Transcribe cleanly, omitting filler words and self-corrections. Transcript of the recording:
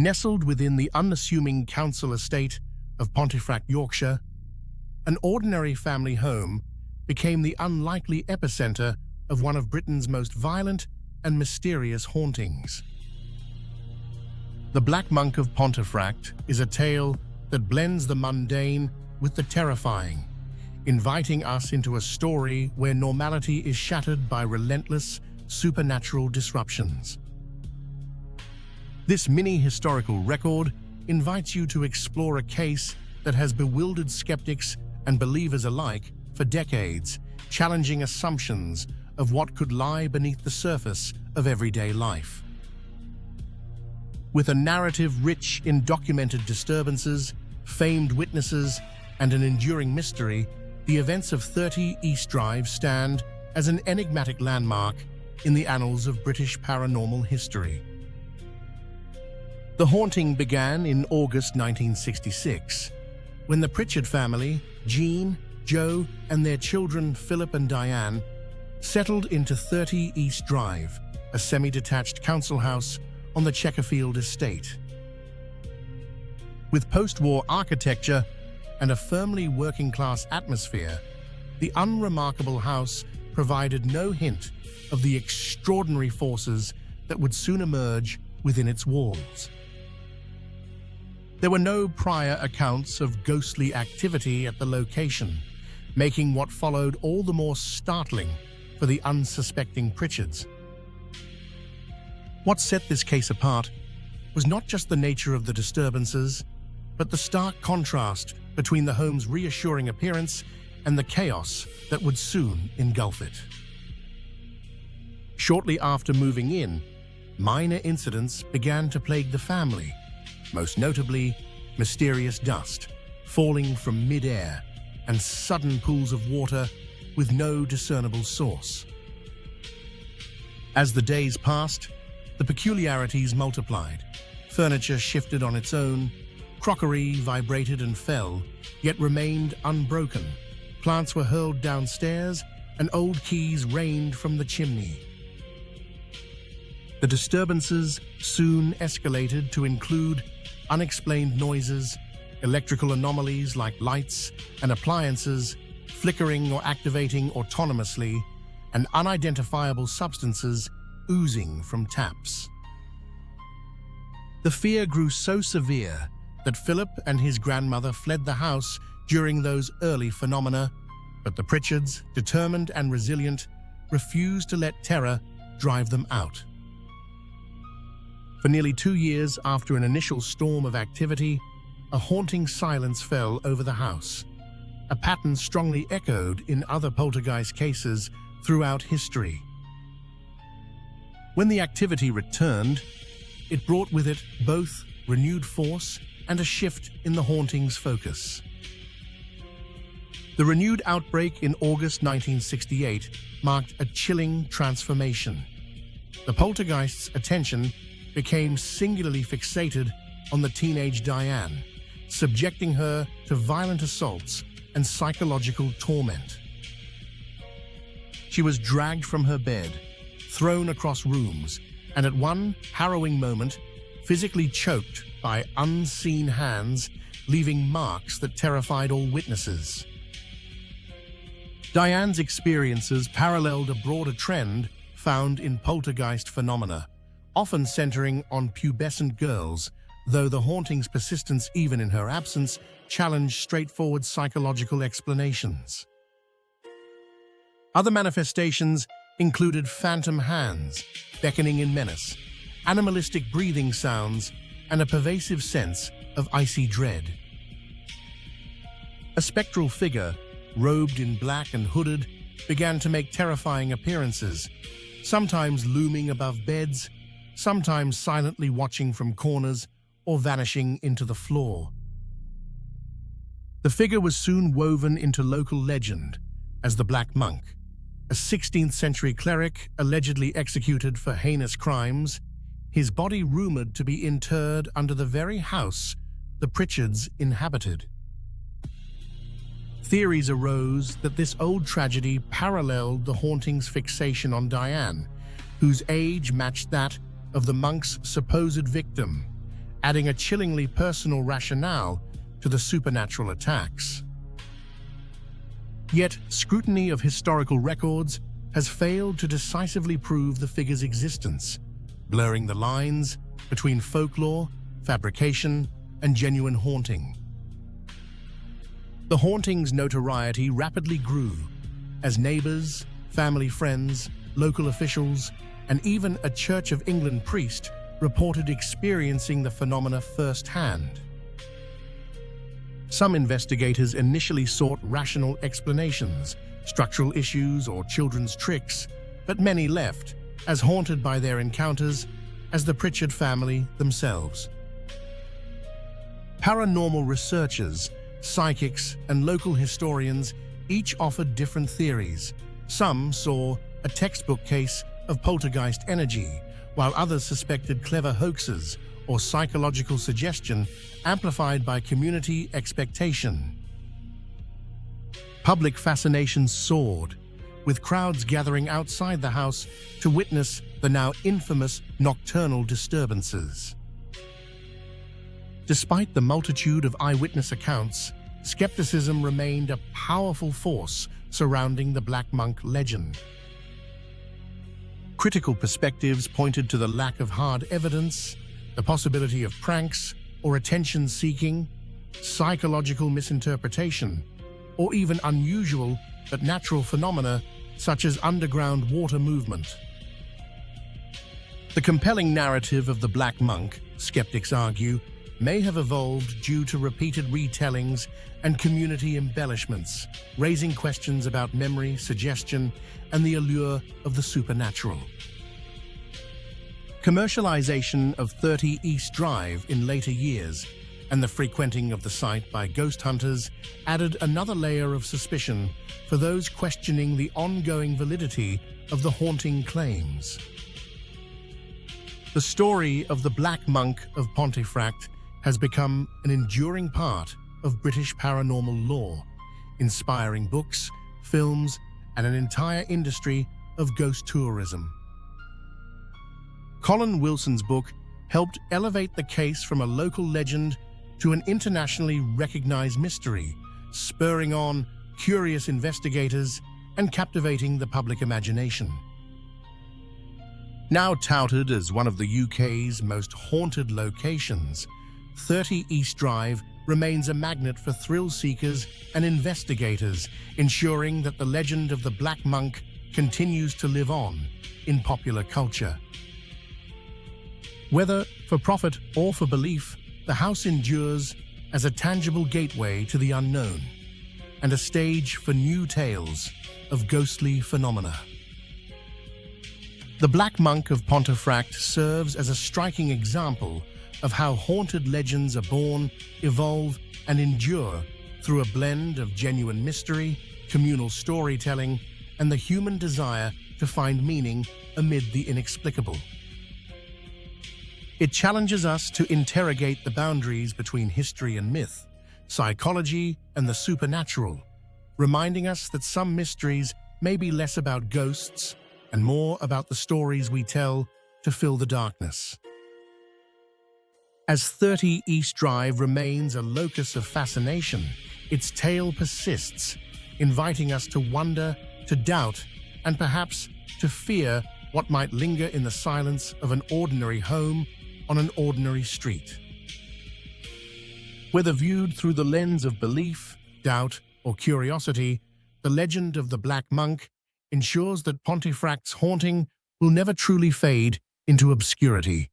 Nestled within the unassuming council estate of Pontefract, Yorkshire, an ordinary family home became the unlikely epicenter of one of Britain's most violent and mysterious hauntings. The Black Monk of Pontefract is a tale that blends the mundane with the terrifying, inviting us into a story where normality is shattered by relentless, supernatural disruptions. This mini-historical record invites you to explore a case that has bewildered skeptics and believers alike for decades, challenging assumptions of what could lie beneath the surface of everyday life. With a narrative rich in documented disturbances, famed witnesses, and an enduring mystery, the events of 30 East Drive stand as an enigmatic landmark in the annals of British paranormal history. The haunting began in August 1966, when the Pritchard family, Jean, Joe, and their children Philip and Diane, settled into 30 East Drive, a semi-detached council house on the Chequerfield estate. With post-war architecture and a firmly working-class atmosphere, the unremarkable house provided no hint of the extraordinary forces that would soon emerge within its walls. There were no prior accounts of ghostly activity at the location, making what followed all the more startling for the unsuspecting Pritchards. What set this case apart was not just the nature of the disturbances, but the stark contrast between the home's reassuring appearance and the chaos that would soon engulf it. Shortly after moving in, minor incidents began to plague the family, most notably mysterious dust falling from mid-air and sudden pools of water with no discernible source. As the days passed, the peculiarities multiplied. Furniture shifted on its own, crockery vibrated and fell, yet remained unbroken. Plants were hurled downstairs, and old keys rained from the chimney. The disturbances soon escalated to include unexplained noises, electrical anomalies like lights and appliances flickering or activating autonomously, and unidentifiable substances oozing from taps. The fear grew so severe that Philip and his grandmother fled the house during those early phenomena, but the Pritchards, determined and resilient, refused to let terror drive them out. For nearly 2 years after an initial storm of activity, a haunting silence fell over the house, a pattern strongly echoed in other poltergeist cases throughout history. When the activity returned, it brought with it both renewed force and a shift in the haunting's focus. The renewed outbreak in August 1968 marked a chilling transformation. The poltergeist's attention became singularly fixated on the teenage Diane, subjecting her to violent assaults and psychological torment. She was dragged from her bed, thrown across rooms, and at one harrowing moment, physically choked by unseen hands, leaving marks that terrified all witnesses. Diane's experiences paralleled a broader trend found in poltergeist phenomena, often centering on pubescent girls, though the haunting's persistence even in her absence challenged straightforward psychological explanations. Other manifestations included phantom hands, beckoning in menace, animalistic breathing sounds, and a pervasive sense of icy dread. A spectral figure, robed in black and hooded, began to make terrifying appearances, sometimes looming above beds, sometimes silently watching from corners or vanishing into the floor. The figure was soon woven into local legend as the Black Monk, a 16th-century cleric allegedly executed for heinous crimes, his body rumored to be interred under the very house the Pritchards inhabited. Theories arose that this old tragedy paralleled the haunting's fixation on Diane, whose age matched that of the monk's supposed victim, adding a chillingly personal rationale to the supernatural attacks. Yet, scrutiny of historical records has failed to decisively prove the figure's existence, blurring the lines between folklore, fabrication, and genuine haunting. The haunting's notoriety rapidly grew as neighbors, family friends, local officials, and even a Church of England priest reported experiencing the phenomena firsthand. Some investigators initially sought rational explanations, structural issues, or children's tricks, but many left, as haunted by their encounters as the Pritchard family themselves. Paranormal researchers, psychics, and local historians each offered different theories. Some saw a textbook case of poltergeist energy, while others suspected clever hoaxes or psychological suggestion amplified by community expectation. Public fascination soared, with crowds gathering outside the house to witness the now infamous nocturnal disturbances. Despite the multitude of eyewitness accounts, skepticism remained a powerful force surrounding the Black Monk legend. Critical perspectives pointed to the lack of hard evidence, the possibility of pranks or attention-seeking, psychological misinterpretation, or even unusual but natural phenomena such as underground water movement. The compelling narrative of the Black Monk, skeptics argue, may have evolved due to repeated retellings and community embellishments, raising questions about memory, suggestion, and the allure of the supernatural. Commercialization of 30 East Drive in later years and the frequenting of the site by ghost hunters added another layer of suspicion for those questioning the ongoing validity of the haunting claims. The story of the Black Monk of Pontefract has become an enduring part of British paranormal lore, inspiring books, films, and an entire industry of ghost tourism. Colin Wilson's book helped elevate the case from a local legend to an internationally recognized mystery, spurring on curious investigators and captivating the public imagination. Now touted as one of the UK's most haunted locations, 30 East Drive remains a magnet for thrill seekers and investigators, ensuring that the legend of the Black Monk continues to live on in popular culture. Whether for profit or for belief, the house endures as a tangible gateway to the unknown and a stage for new tales of ghostly phenomena. The Black Monk of Pontefract serves as a striking example of how haunted legends are born, evolve, and endure through a blend of genuine mystery, communal storytelling, and the human desire to find meaning amid the inexplicable. It challenges us to interrogate the boundaries between history and myth, psychology and the supernatural, reminding us that some mysteries may be less about ghosts and more about the stories we tell to fill the darkness. As 30 East Drive remains a locus of fascination, its tale persists, inviting us to wonder, to doubt, and perhaps to fear what might linger in the silence of an ordinary home on an ordinary street. Whether viewed through the lens of belief, doubt, or curiosity, the legend of the Black Monk ensures that Pontefract's haunting will never truly fade into obscurity.